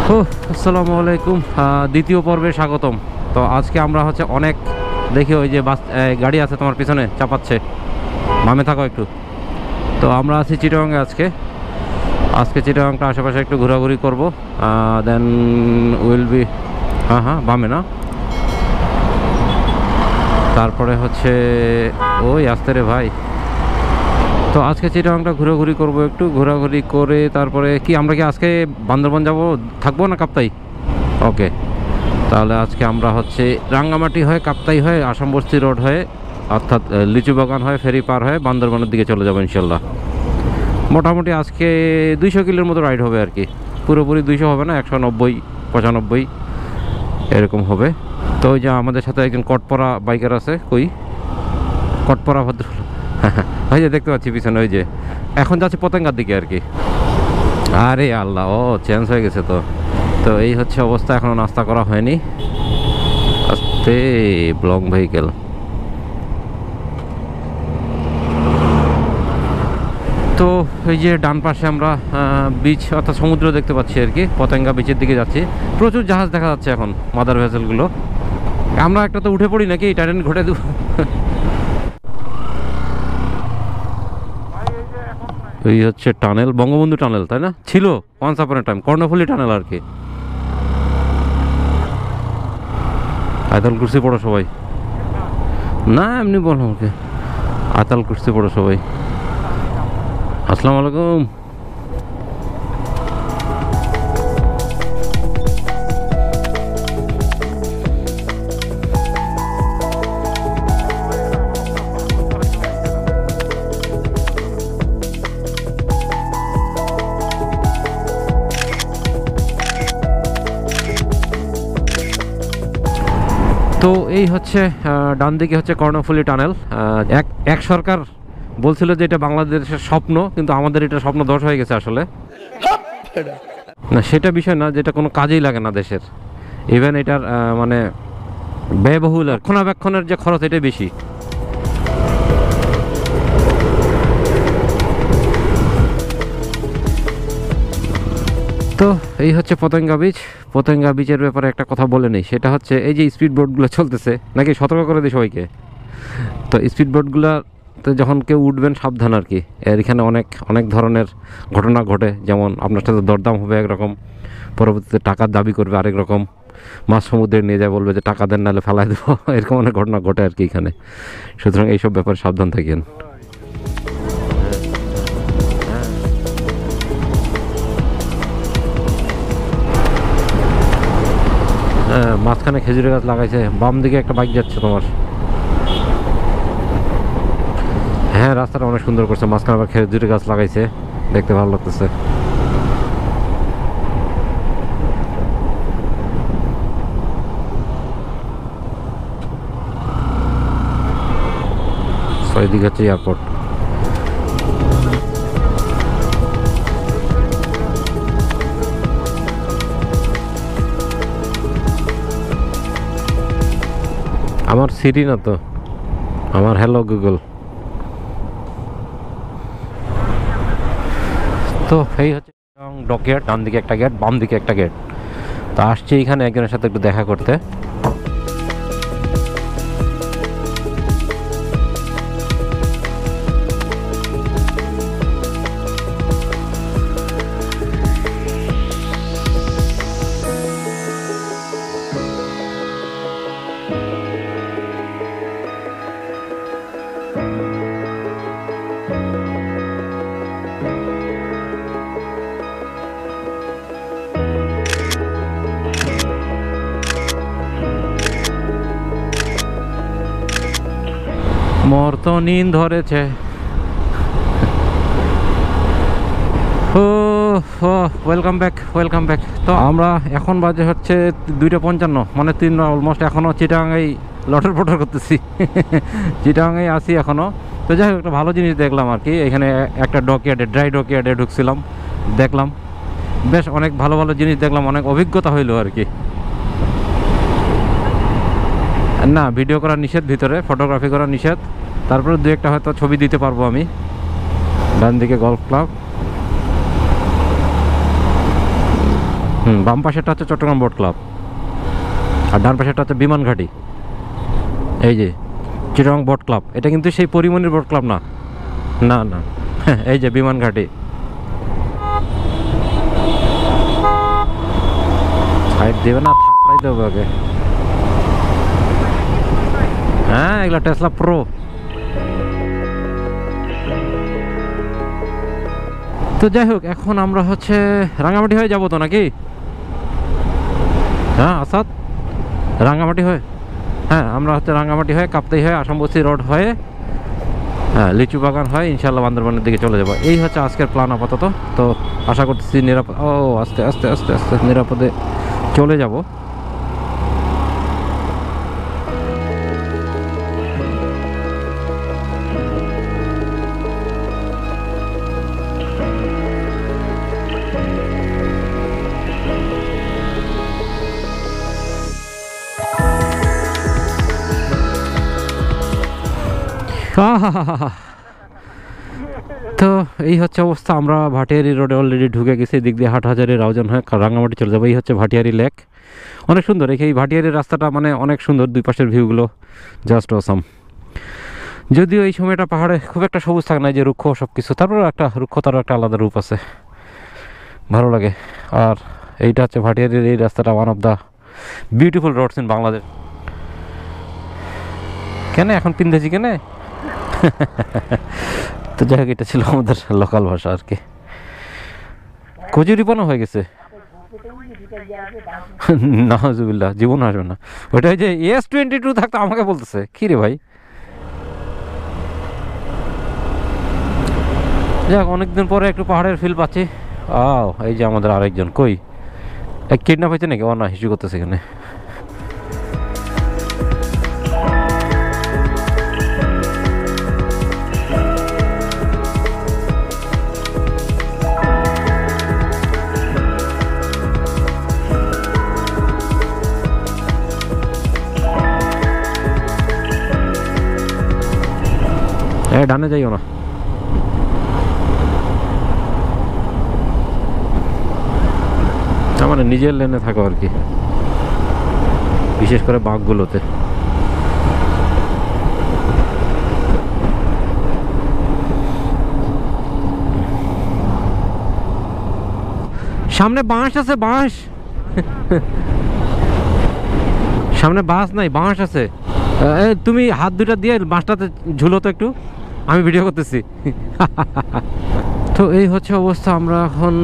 আসসালামু আলাইকুম, দ্বিতীয় পর্বে স্বাগতম। তো আজকে আমরা অনেক দেখি ওই যে বাস গাড়ি আছে তোমার পিছনে চাপাচ্ছে, মামে থাকো একটু। তো আমরা আছি চিটাগাংয়ে আজকে চিটাগাংটা আশেপাশে একটু ঘোরাঘুরি করবো, দেন উইল বি হ্যাঁ বামে না, তারপরে ওই আসতে রে ভাই। তো আজকে চিটাগাংটা ঘোরাঘুরি করবো, একটু ঘোরাঘুরি করে তারপরে আমরা কি আজকে বান্দরবান যাব, থাকবো না কাপ্তাই? ওকে, তাহলে আজকে আমরা রাঙ্গামাটি হয়ে কাপ্তাই হয়ে আসাম বস্তি রোড হয়ে অর্থাৎ লিচু বাগান হয়ে ফেরি পার হয়ে বান্দরবানের দিকে চলে যাবো ইনশাল্লাহ। মোটামুটি আজকে 200 কিলোর মতো রাইড হবে আর কি, পুরোপুরি 200 হবে না, 190-95 এরকম হবে। তো ওই যে আমাদের সাথে একজন কটপরা বাইকার আছে, কটপরা ভদ্র ওই যে দেখতে পাচ্ছি পিছনে, ওই যে এখন যাচ্ছে পতেঙ্গার দিকে আর কি। আরে আল্লাহ, চেঞ্জ হয়ে গেছে। তো এই অবস্থা, এখনো নাস্তা করা হয়নি, আস্তে ব্লং ভেহিকেল। তো এই যে ডান পাশে আমরা বিচ অর্থাৎ সমুদ্র দেখতে পাচ্ছি আর কি, পতেঙ্গা বিচের দিকে যাচ্ছি। প্রচুর জাহাজ দেখা যাচ্ছে এখন, মাদার ভেসেলগুলো। আমরা একটা তো উঠে পড়ি নাকি, টাইটানিক ঘটে দেব। এই টানেল, বঙ্গবন্ধু টানেল তাই না, ছিল once upon a time, Karnaphuli tunnel আর কি। আয়তাল কুর্সি পড়ো সবাই, না এমনি বলো আমাকে, আয়তাল কুর্সি পড়ো সবাই। আসসালামু আলাইকুম। তো এই ডান দিকে কর্ণফুলী টানেল। এক সরকার বলছিল যে এটা বাংলাদেশের স্বপ্ন, কিন্তু আমাদের এটা স্বপ্ন দোষ হয়ে গেছে আসলে। না সেটা বিষয় না, যেটা কোনো কাজেই লাগে না দেশের। ইভেন এটার মানে ব্যয়বহুল, রক্ষণাবেক্ষণের যে খরচ এটা বেশি। তো এই পতেঙ্গা বিচের ব্যাপারে একটা কথা বলে নেই, সেটা এই যে স্পিড বোটগুলো চলতেছে নাকি, সতর্ক করে দিই সবাইকে। তো স্পিড বোটগুলোতে যখন কেউ উঠবেন সাবধান আর কি, এখানে অনেক ধরনের ঘটনা ঘটে। যেমন আপনার সাথে দরদাম হবে একরকম, পরবর্তীতে টাকার দাবি করবে আরেক রকম, মাছ সমুদ্রে নিয়ে যায় বলবে যে টাকা দেন নাহলে ফেলাই দেবো, এরকম অনেক ঘটনা ঘটে আর কি এখানে। সুতরাং এইসব ব্যাপারে সাবধান থাকেন। মাঝখানে খেজুরের গাছ লাগাইছে, বাম দিকে একটা বাইক যাচ্ছে তোমার। হ্যাঁ, রাস্তাটা অনেক সুন্দর করছে, মাঝখানে আবার খেজুরের গাছ লাগাইছে, দেখতে ভালো লাগতেছে। এদিকে এয়ারপোর্ট। আমার সিরি না তো, আমার হ্যালো গুগল। তো এই ডকইয়ার্ড, ডান দিকে একটা গেট, বাম দিকে একটা গেট। তো আসছি এখানে একজনের সাথে একটু দেখা করতে। মোর তো নিন ধরেছে। Welcome back. তো আমরা এখন বাজে 2:55, মানে 3 অলমোস্ট। এখনও চিটাগাংয়েই লটর পটর করতেছি, চিটাগাংয়েই আসি এখনও। তো যাই হোক, একটা ভালো জিনিস দেখলাম আর কি, এখানে একটা ড্রাই ডকইয়ার্ডে ঢুকছিলাম, দেখলাম বেশ অনেক ভালো জিনিস দেখলাম, অনেক অভিজ্ঞতা হইলো আর কি। না ভিডিও করা নিষেধ, ভিতরে ফটোগ্রাফি করা নিষেধ। তারপরে 2-1টা হয়তো ছবি দিতে পারবো আমি। ডান দিকে গলফ ক্লাব, বাম পাশেরটা হচ্ছে চট্টগ্রাম বোট ক্লাব, আর ডান পাশেরটা হচ্ছে বিমান ঘাঁটি। এই যে চিটাগং বোট ক্লাব, এটা কিন্তু সেই পরিমণির বোট ক্লাব না, না না, এই যে বিমান ঘাঁটি। সাইড দেবে না, থাপড়াই দেবে আগে। হ্যাঁ, এগুলো টেসলা প্রো। তো যাই হোক, এখন আমরা হচ্ছে রাঙামাটি হয়ে যাবো তো নাকি? হ্যাঁ আসাদ, রাঙামাটি হয়ে, হ্যাঁ আমরা হচ্ছে রাঙামাটি হয়ে, কাপ্তাই হয়ে, আসামবস্তি রোড হয়ে, হ্যাঁ লিচু বাগান হয়, ইনশাল্লাহ বান্দরবানের দিকে চলে যাবো। এই হচ্ছে আজকের প্ল্যান আপাতত। তো আশা করতেছি নিরাপদ, আস্তে আস্তে আস্তে আস্তে নিরাপদে চলে যাব। তো এই হচ্ছে অবস্থা, আমরা ভাটিয়ারি রোডে অলরেডি ঢুকে গেছি। দিক দিয়ে হাটহাজারি, রাউজান হয়ে রাঙামাটি চলে যাবো। এই হচ্ছে ভাটিয়ারি লেক, অনেক সুন্দর। এই ভাটিয়ারির রাস্তাটা মানে অনেক সুন্দর, দুই পাশের ভিউগুলো জাস্ট অসাম। যদিও এই সময়টা পাহাড়ে খুব একটা সবুজ থাকে না, যে রুক্ষ সব কিছু, তারপরে একটা রুক্ষতারও একটা আলাদা রূপ আছে, ভালো লাগে। আর এইটা হচ্ছে ভাটিয়ারির এই রাস্তাটা, one of the beautiful Rhodes in Bangladesh. কেন এখন পিন্দেছি কেন? তো যাই হোক, এটা ছিল আমাদের লোকাল ভাষা আর কি। কচুরিপানা হয়ে গেছে, নাজুবিল্লাহ, জীবন আসবে না। ওটা যে S22 থাকতো আমাকে বলতেছে, কি রে ভাই। যাক, অনেকদিন পরে একটু পাহাড়ের ফিল পাচ্ছি। এই যে আমাদের আরেকজন, কই এক কিডন্যাপ হয়েছে নাকি? না, হিসু করতেছে এখানে। ডানে যাইও না, মানে নিজের লেনে থাকো আর কি, বিশেষ করে বাঁকগুলোতে। সামনে বাঁশ আছে, বাঁশ। সামনে বাস নাই, বাঁশ আছে। তুমি হাত দুটা দিয়ে বাঁশটাতে ঝুলো তো একটু, আমি ভিডিও করতেছি। তো এই হচ্ছে অবস্থা। আমরা এখন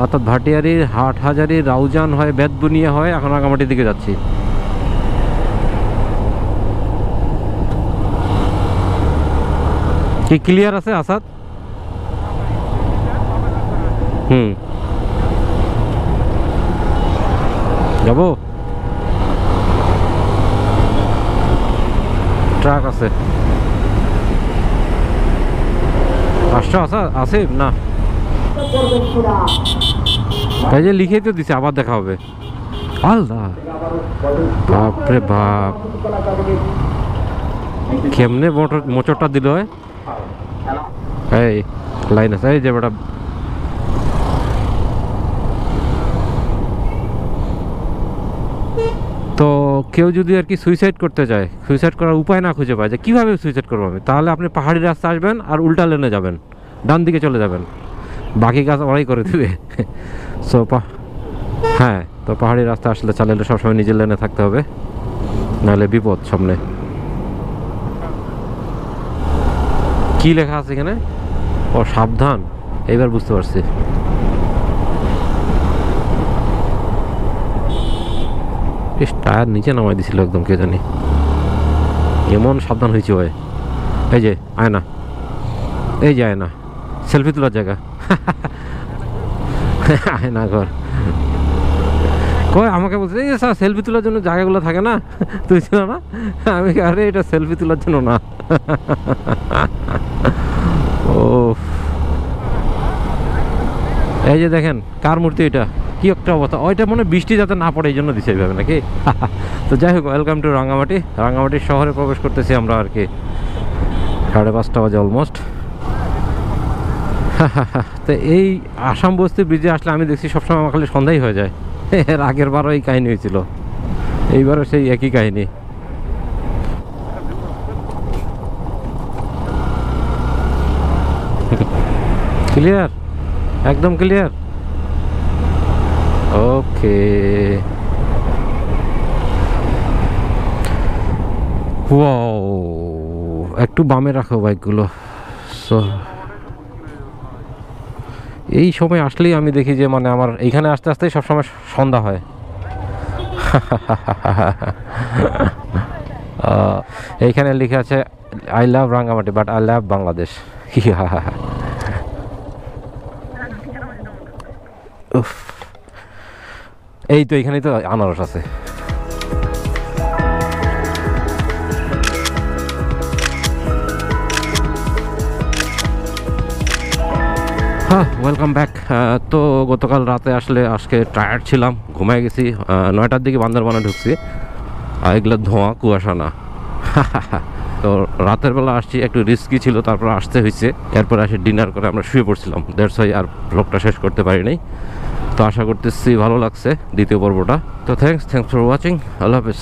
অর্থাৎ ভাটিয়ারির, হাটহাজারি, রাউজান হয়ে, বেতবুনিয়া হয়ে এখন রাঙামাটির দিকে যাচ্ছি। কি ক্লিয়ার আছে আসাদ? যাবো, ট্রাক আছে, আসছো আসে না? এই যে লিখেই তো দিছে, আবার দেখা হবে। আল্লাহ, বাপরে বাপ, কেমনে মোচরটা দিল। এই লাইন আছে, এই যে বেটা। তো কেউ যদি আর কি সুইসাইড করতে চায়, সুইসাইড করার উপায় না খুঁজে পায় যে কীভাবে সুইসাইড করবো আমি, তাহলে আপনি পাহাড়ি রাস্তা আসবেন আর উল্টা লেনে যাবেন, ডান দিকে চলে যাবেন, বাকি কাজ ওরাই করে দেবে। সো হ্যাঁ, তো পাহাড়ি রাস্তা আসলে চালালে সবসময় নিজের লেনে থাকতে হবে, নাহলে বিপদ সামনে। কি লেখা আছে এখানে? সাবধান, এইবার বুঝতে পারছি। টায়ার নিচে নামাই দিছিল একদম, কে জানি এমন সাবধান হয়েছে ভাই। এই যে আয়না, এই যে আয়না, সেলফি তোলার জায়গা। আয়না ঘর কই, আমাকে বলছে এই স্যার সেলফি তোলার জন্য জায়গাগুলো থাকে না, তুই ছিল না? আমি আরে এটা সেলফি তোলার জন্য না। ও এই যে দেখেন কার মূর্তি, এটা কি একটা অবস্থা। ওইটা মনে বৃষ্টি যাতে না পড়ে এই জন্য দিছে এইভাবে নাকি। তো যাই হোক, ওয়েলকাম টু রাঙামাটি। রাঙামাটির শহরে প্রবেশ করতেছি আমরা আর কি, 5:30 বাজে অলমোস্ট। তো এই আসাম বস্তি ব্রিজে আসলে আমি দেখছি সবসময় আমার খালি সন্ধ্যাই হয়ে যায়। এর আগের বারও এই কাহিনী হয়েছিল, এইবারও সেই একই কাহিনী। ক্লিয়ার, একদম ক্লিয়ার। ওকে, ওয়াও, একটু বামে রাখো বাইকগুলো। সো এই সময় আসলেই আমি দেখি যে মানে আমার এইখানে আস্তে আস্তে সবসময় সন্ধ্যা হয়। এইখানে লিখে আছে I love Rangamati but I love Bangladesh. উফ, এই তো এখানেই তো আনারস আছে। হ্যাঁ, ওয়েলকাম ব্যাক। তো গতকাল রাতে আসলে আজকে টায়ার্ড ছিলাম, ঘুমায় গেছি। 9টার দিকে বান্দরবানে ঢুকছি, আর এগুলো ধোঁয়া কুয়াশা না। তো রাতের বেলা আসছি, একটু রিস্কি ছিল, তারপর আসতে হয়েছে। এরপর এসে ডিনার করে আমরা শুয়ে পড়ছিলাম, দ্যাটস ওয়াই আর ব্লগটা শেষ করতে পারি নাই। তো আশা করতেছি ভালো লাগছে দ্বিতীয় পর্বটা। তো থ্যাংকস ফর ওয়াচিং। আল্লাহ হাফেজ।